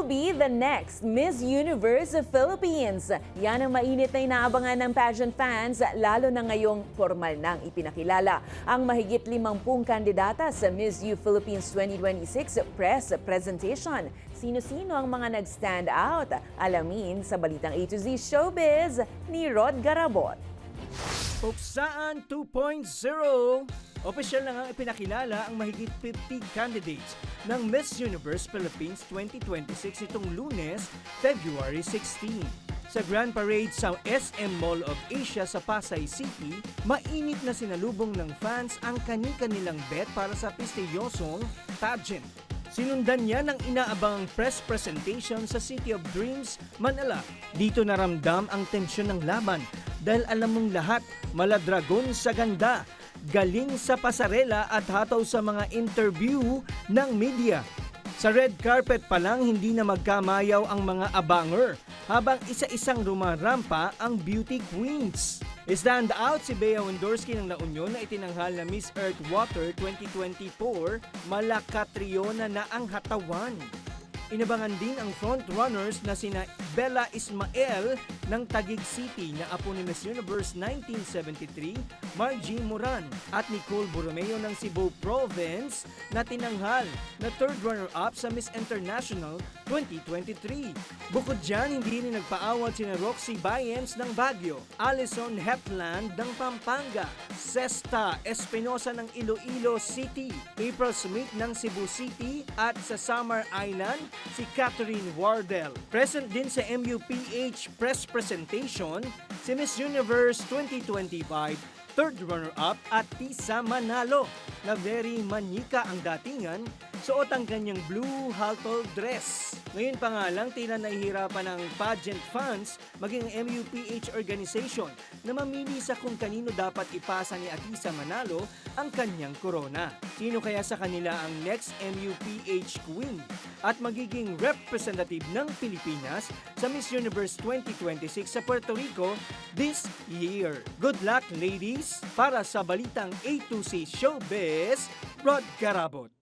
will be the next Miss Universe of Philippines? Yan ang mainit na inaabangan ng pageant fans, lalo na ngayong formal nang ipinakilala ang mahigit 50 kandidata sa Miss U Philippines 2026 press presentation. Sino-sino ang mga nag-stand out? Alamin sa Balitang A to Z Showbiz ni Rod Garabot. Puksaan 2.0. Opisyal na nga ipinakilala ang mahigit 50 candidates ng Miss Universe Philippines 2026 itong Lunes, February 16. Sa Grand Parade sa SM Mall of Asia sa Pasay City, mainit na sinalubong ng fans ang kani-kanilang bet para sa prestiyosong pageant. Sinundan niya ng inaabangang press presentation sa City of Dreams, Manila. Dito naramdam ang tensyon ng laban dahil alam mong lahat, maladragon sa ganda, galing sa pasarela at hataw sa mga interview ng media. Sa red carpet pa lang hindi na magkamayaw ang mga abanger habang isa-isang rumarampa ang beauty queens. Stand out si Bea Wondorski ng La Union na itinanghal na Miss Earth Water 2024, Malakatriona na ang hatawan. Inabangan din ang frontrunners na sina Bella Ismael ng Taguig City na apo ni Miss Universe 1973, Margie Moran, at Nicole Borromeo ng Cebu Province na tinanghal na third runner-up sa Miss International 2023. Bukod dyan, hindi rin nagpaawat sina Roxy Bayens ng Baguio, Alison Hetland ng Pampanga, Sesta Espinosa ng Iloilo City, April Smith ng Cebu City, at sa Samar Island, si Catherine Wardell. Present din sa MUPH press presentation, si Miss Universe 2025 third runner-up at Tisa Manalo na very manika ang datingan, suot ang kanyang blue halter dress. Ngayon pa nga lang, tila nahihirapan ng pageant fans maging MUPH organization na mamili sa kung kanino dapat ipasa ni Atisa Manalo ang kanyang korona. Sino kaya sa kanila ang next MUPH queen at magiging representative ng Pilipinas sa Miss Universe 2026 sa Puerto Rico this year? Good luck, ladies! Para sa Balitang A to Z Showbiz, Rod Garabot.